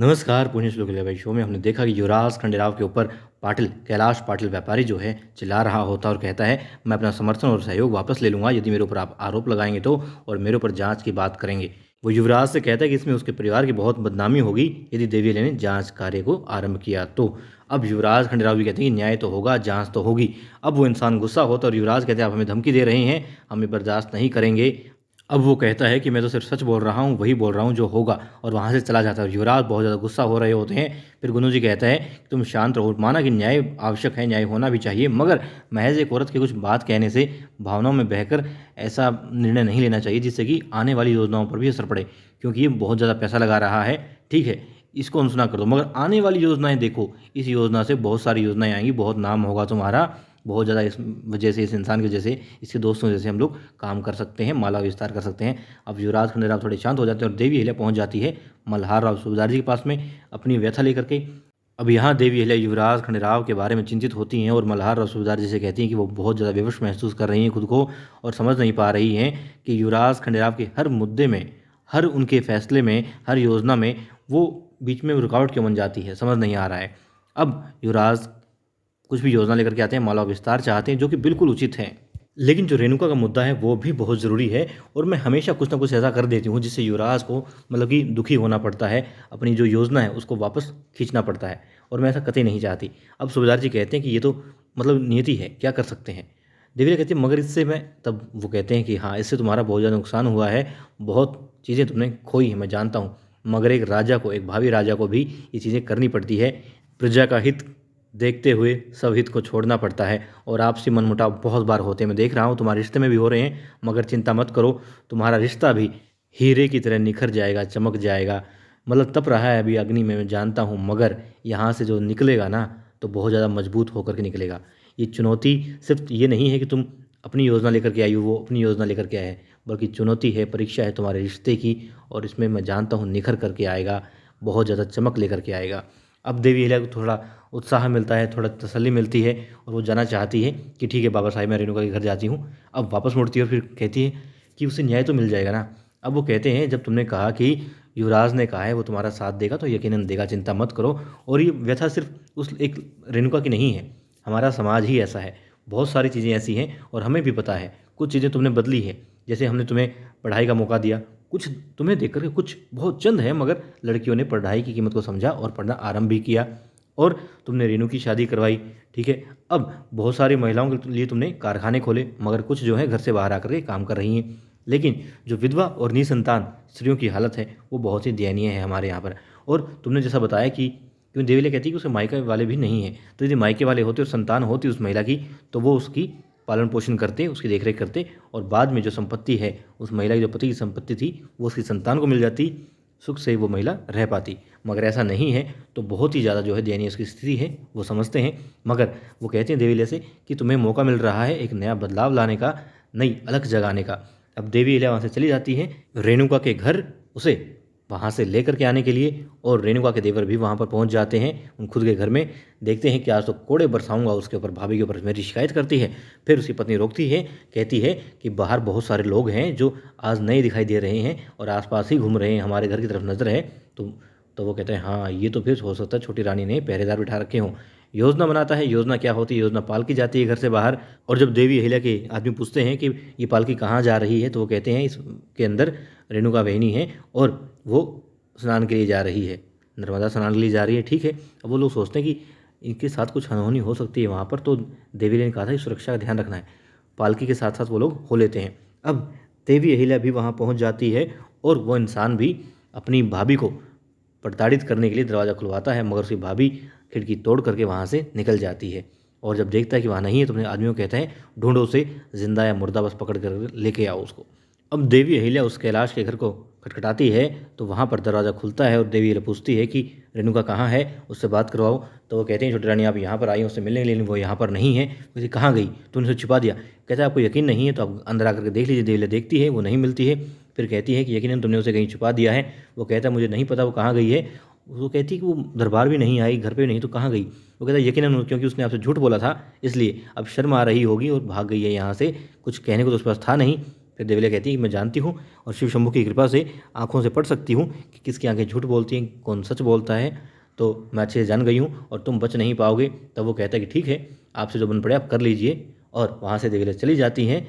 नमस्कार। पुण्य श्लोक भाई शो में हमने देखा कि युवराज खंडेराव के ऊपर पाटिल कैलाश पाटिल व्यापारी जो है चिल्ला रहा होता और कहता है मैं अपना समर्थन और सहयोग वापस ले लूंगा यदि मेरे ऊपर आप आरोप लगाएंगे तो, और मेरे ऊपर जांच की बात करेंगे। वो युवराज से कहता है कि इसमें उसके परिवार की बहुत बदनामी होगी यदि देवीले ने जांच कार्य को आरंभ किया तो। अब युवराज खंडेराव भी कहते हैं कि न्याय तो होगा, जांच तो होगी। अब वो इंसान गुस्सा होता और युवराज कहते हैं आप हमें धमकी दे रहे हैं, हम ये बर्दाश्त नहीं करेंगे। अब वो कहता है कि मैं तो सिर्फ सच बोल रहा हूँ, वही बोल रहा हूँ जो होगा, और वहाँ से चला जाता है। युवराज बहुत ज़्यादा गुस्सा हो रहे होते हैं। फिर गुरु जी कहता है कि तुम शांत रहो, माना कि न्याय आवश्यक है, न्याय होना भी चाहिए, मगर महज एक औरत के कुछ बात कहने से भावनाओं में बहकर ऐसा निर्णय नहीं लेना चाहिए जिससे कि आने वाली योजनाओं पर भी असर पड़े, क्योंकि ये बहुत ज़्यादा पैसा लगा रहा है। ठीक है, इसको अनसुना कर दो, मगर आने वाली योजनाएं देखो, इस योजना से बहुत सारी योजनाएं आएंगी, बहुत नाम होगा तुम्हारा, बहुत ज़्यादा इस वजह से, इस इंसान की वजह से, इसके दोस्तों जैसे हम लोग काम कर सकते हैं, माला विस्तार कर सकते हैं। अब युवराज खंडेराव थोड़े शांत हो जाते हैं और देवी अहिल्या पहुंच जाती है मल्हार राव सूबेदार जी के पास में अपनी व्यथा लेकर के। अब यहाँ देवी अहिल्या युवराज खंडेराव के बारे में चिंतित होती हैं और मल्हार राव सूबेदार जी से कहती हैं कि वो बहुत ज़्यादा विवश महसूस कर रही हैं खुद को, और समझ नहीं पा रही हैं कि युवराज खंडेराव के हर मुद्दे में, हर उनके फैसले में, हर योजना में वो बीच में रुकावट क्यों बन जाती है, समझ नहीं आ रहा है। अब युवराज कुछ भी योजना लेकर के आते हैं, माला विस्तार चाहते हैं, जो कि बिल्कुल उचित है, लेकिन जो रेणुका का मुद्दा है वो भी बहुत ज़रूरी है, और मैं हमेशा कुछ ना कुछ ऐसा कर देती हूँ जिससे युवराज को मतलब कि दुखी होना पड़ता है, अपनी जो योजना है उसको वापस खींचना पड़ता है, और मैं ऐसा कतई नहीं चाहती। अब सूबेदार जी कहते हैं कि ये तो मतलब नियति है, क्या कर सकते हैं। देवी कहती है मगर इससे मैं, तब वो कहते हैं कि हाँ, इससे तुम्हारा बहुत ज़्यादा नुकसान हुआ है, बहुत चीज़ें तुमने खोई हैं, मैं जानता हूँ, मगर एक राजा को, एक भावी राजा को भी ये चीज़ें करनी पड़ती है, प्रजा का हित देखते हुए सब हित को छोड़ना पड़ता है, और आपसी मनमुटाव बहुत बार होते हैं, मैं देख रहा हूँ, तुम्हारे रिश्ते में भी हो रहे हैं, मगर चिंता मत करो, तुम्हारा रिश्ता भी हीरे की तरह निखर जाएगा, चमक जाएगा। मतलब तप रहा है अभी अग्नि में, मैं जानता हूँ, मगर यहाँ से जो निकलेगा ना, तो बहुत ज़्यादा मजबूत होकर के निकलेगा। ये चुनौती सिर्फ ये नहीं है कि तुम अपनी योजना लेकर के आई हो, वो अपनी योजना लेकर के आए हैं, बल्कि चुनौती है, परीक्षा है तुम्हारे रिश्ते की, और इसमें मैं जानता हूँ निखर करके आएगा, बहुत ज़्यादा चमक लेकर के आएगा। अब देवी अहिल्या को थोड़ा उत्साह मिलता है, थोड़ा तसल्ली मिलती है, और वो जाना चाहती है कि ठीक है बाबा साहब, मैं रेणुका के घर जाती हूँ। अब वापस मुड़ती है और फिर कहती है कि उसे न्याय तो मिल जाएगा ना। अब वो कहते हैं जब तुमने कहा कि युवराज ने कहा है वो तुम्हारा साथ देगा, तो यकीनन देगा, चिंता मत करो। और ये व्यथा सिर्फ उस एक रेणुका की नहीं है, हमारा समाज ही ऐसा है, बहुत सारी चीज़ें ऐसी हैं, और हमें भी पता है कुछ चीज़ें तुमने बदली है, जैसे हमने तुम्हें पढ़ाई का मौका दिया, कुछ तुम्हें देख करके, कुछ बहुत चंद है, मगर लड़कियों ने पढ़ाई की कीमत को समझा और पढ़ना आरंभ भी किया, और तुमने रेणु की शादी करवाई। ठीक है, अब बहुत सारी महिलाओं के लिए तुमने कारखाने खोले, मगर कुछ जो है घर से बाहर आकर के काम कर रही हैं। लेकिन जो विधवा और निसंतान स्त्रियों की हालत है वो बहुत ही दयनीय है हमारे यहाँ पर। और तुमने जैसा बताया कि क्यों देवीले कहती है कि उसे मायके वाले भी नहीं है, तो यदि मायके वाले होते और संतान होती उस महिला की, तो वो उसकी पालन पोषण करते, उसकी देखरेख करते, और बाद में जो संपत्ति है उस महिला की, जो पति की संपत्ति थी, वो उसकी संतान को मिल जाती, सुख से वो महिला रह पाती। मगर ऐसा नहीं है, तो बहुत ही ज़्यादा जो है दयनीय उसकी स्थिति है, वो समझते हैं। मगर वो कहते हैं देवी से कि तुम्हें मौका मिल रहा है एक नया बदलाव लाने का, नई अलग जगाने का। अब देवी अहिल्या वहाँ से चली जाती है रेणुका के घर, उसे वहाँ से लेकर के आने के लिए, और रेणुका के देवर भी वहाँ पर पहुँच जाते हैं उन खुद के घर में। देखते हैं कि आज तो कोड़े बरसाऊंगा उसके ऊपर, भाभी के ऊपर मेरी शिकायत करती है। फिर उसकी पत्नी रोकती है, कहती है कि बाहर बहुत सारे लोग हैं जो आज नए दिखाई दे रहे हैं और आसपास ही घूम रहे हैं, हमारे घर की तरफ नज़र है। तो वो कहते हैं हाँ, ये तो फिर हो सकता है छोटी रानी ने पहरेदार बिठा रखे हों। योजना बनाता है, योजना क्या होती है, योजना पालकी जाती है घर से बाहर। और जब देवी अहिल्या के आदमी पूछते हैं कि ये पालकी कहाँ जा रही है, तो वो कहते हैं इसके अंदर रेणुका बहनी है और वो स्नान के लिए जा रही है, नर्मदा स्नान के लिए जा रही है। ठीक है, अब वो लोग सोचते हैं कि इनके साथ कुछ अनहोनी हो सकती है वहाँ पर, तो देवी ने कहा था कि सुरक्षा का ध्यान रखना है, पालकी के साथ साथ वो लोग हो लेते हैं। अब देवी अहिल्या भी वहाँ पहुँच जाती है, और वो इंसान भी अपनी भाभी को प्रताड़ित करने के लिए दरवाज़ा खुलवाता है, मगर उसकी भाभी खिड़की तोड़ करके वहाँ से निकल जाती है। और जब देखता है कि वहाँ नहीं है, तो अपने आदमियों को कहता है ढूंढो उसे, जिंदा या मुर्दा बस पकड़ कर लेके आओ उसको। अब देवी अहिल्या उस कैलाश के घर को खटखटाती है, तो वहाँ पर दरवाज़ा खुलता है और देवी अहिल्या पूछती है कि रेणुका कहाँ है, उससे बात करवाओ। तो वो कहते हैं छोटी रानी आप यहाँ पर आई, उससे मिलने के लिए, लेकिन वो यहाँ पर नहीं है। मुझे कहाँ गई, तूने उसे छिपा दिया। कहता है आपको यकीन नहीं है तो आप अंदर आकर के देख लीजिए। देवी अहिल्या देखती है, वो नहीं मिलती है। फिर कहती है कि यकीनन तुमने उसे कहीं छुपा दिया है। वो कहता है मुझे नहीं पता वो कहाँ गई है। वो कहती है कि वो दरबार भी नहीं आई, घर पे भी नहीं, तो कहाँ गई। वो कहता है यकीनन क्योंकि उसने आपसे झूठ बोला था, इसलिए अब शर्म आ रही होगी और भाग गई है यहाँ से, कुछ कहने को तो उसके पास था नहीं। फिर देवीला कहती है कि मैं जानती हूँ और शिव शंभू की कृपा से आंखों से पढ़ सकती हूँ कि किसकी आंखें झूठ बोलती हैं, कौन सच बोलता है, तो मैं अच्छे से जान गई हूँ और तुम बच नहीं पाओगे। तब वो कहता है कि ठीक है, आपसे जो बन पड़े आप कर लीजिए। और वहाँ से देवीला चली जाती हैं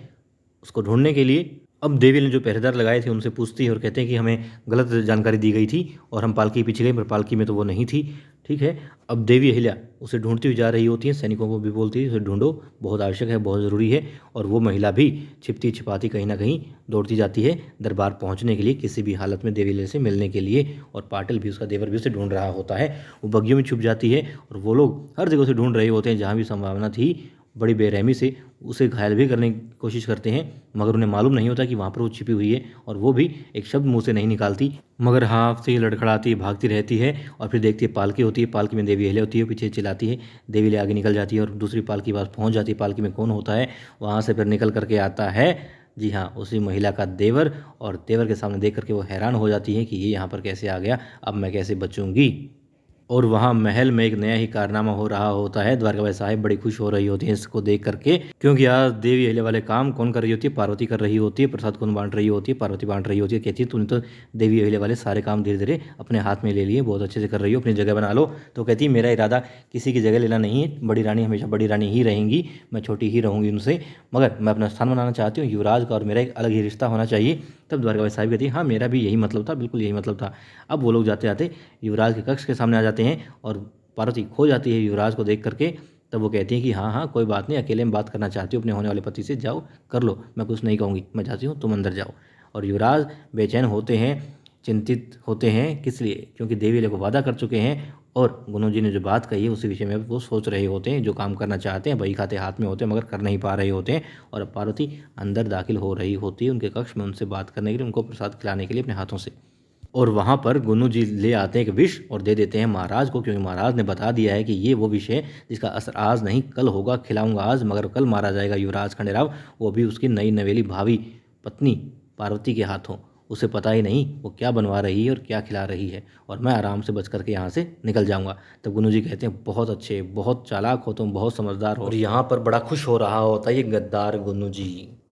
उसको ढूंढने के लिए। अब देवी ने जो पहरेदार लगाए थे उनसे पूछती है और कहते हैं कि हमें गलत जानकारी दी गई थी और हम पालकी के पीछे गए, पर पालकी में तो वो नहीं थी। ठीक है, अब देवी अहिल्या उसे ढूंढती हुई जा रही होती है, सैनिकों को भी बोलती है उसे ढूंढो, बहुत आवश्यक है, बहुत ज़रूरी है। और वो महिला भी छिपती छिपाती कहीं ना कहीं दौड़ती जाती है दरबार पहुंचने के लिए, किसी भी हालत में देवी से मिलने के लिए। और पाटिल भी, उसका देवर भी उसे ढूंढ रहा होता है। वो बग्गियों में छुप जाती है और वो लोग हर जगह से ढूंढ रहे होते हैं, जहाँ भी संभावना थी बड़ी बेरहमी से उसे घायल भी करने की कोशिश करते हैं, मगर उन्हें मालूम नहीं होता कि वहाँ पर वो छिपी हुई है। और वो भी एक शब्द मुंह से नहीं निकालती, मगर हाथ से लड़खड़ाती भागती रहती है। और फिर देखती है पालकी होती है, पालकी में देवी अहिल्या होती है, पीछे चिल्लाती है, देवी ले आगे निकल जाती है और दूसरी पालकी के पास पहुँच जाती है। पालकी में कौन होता है, वहाँ से फिर निकल करके आता है, जी हाँ, उसी महिला का देवर। और देवर के सामने देख करके वो हैरान हो जाती है कि ये यहाँ पर कैसे आ गया, अब मैं कैसे बचूंगी। और वहाँ महल में एक नया ही कारनामा हो रहा होता है। द्वारकाबाई साहिब बड़ी खुश हो रही होती हैं इसको देख करके, क्योंकि आज देवी अहिल्या वाले काम कौन कर रही होती है, पार्वती कर रही होती है। प्रसाद कौन बांट रही होती है, पार्वती बांट रही होती है। कहती है तूने तो देवी अहिल्या वाले सारे काम धीरे धीरे अपने हाथ में ले लिए, बहुत अच्छे से कर रही हो, अपनी जगह बना लो। तो कहती है मेरा इरादा किसी की जगह लेना नहीं है, बड़ी रानी हमेशा बड़ी रानी ही रहेंगी, मैं छोटी ही रहूँगी उनसे, मगर मैं अपना स्थान बनाना चाहती हूँ, युवराज का और मेरा एक अलग ही रिश्ता होना चाहिए। तब द्वारकाबाई साहिब कहती है हाँ, मेरा भी यही मतलब था, बिल्कुल यही मतलब था। अब वो लोग जाते जाते युवराज के कक्ष के सामने आ जाते हैं और पार्वती खो जाती है युवराज को देख करके। तब वो कहती है कि हाँ हाँ कोई बात नहीं, अकेले में बात करना चाहती हूँ अपने होने वाले पति से, जाओ कर लो, मैं कुछ नहीं कहूँगी, मैं जाती हूँ, तुम अंदर जाओ। और युवराज बेचैन होते हैं, चिंतित होते हैं, किस लिए, क्योंकि देवी को वादा कर चुके हैं और गुनु जी ने जो बात कही है उसी विषय में वो सोच रहे होते हैं, जो काम करना चाहते हैं वही खाते हाथ में होते हैं, मगर कर नहीं पा रहे होते हैं। और अब पार्वती अंदर दाखिल हो रही होती है उनके कक्ष में, उनसे बात करने के लिए, उनको प्रसाद खिलाने के लिए अपने हाथों से। और वहाँ पर गुनु जी ले आते हैं एक विष और दे देते हैं महाराज को, क्योंकि महाराज ने बता दिया है कि ये वो विष है जिसका असर आज नहीं कल होगा, खिलाऊंगा आज मगर कल मारा जाएगा युवराज खंडेराव, वो भी उसकी नई नवेली भावी पत्नी पार्वती के हाथों। उसे पता ही नहीं वो क्या बनवा रही है और क्या खिला रही है, और मैं आराम से बच करके यहाँ से निकल जाऊँगा। तब गुनु जी कहते हैं बहुत अच्छे, बहुत चालाक हो तुम, बहुत समझदार हो। और यहाँ पर बड़ा खुश हो रहा होता है ये गद्दार गुनु जी।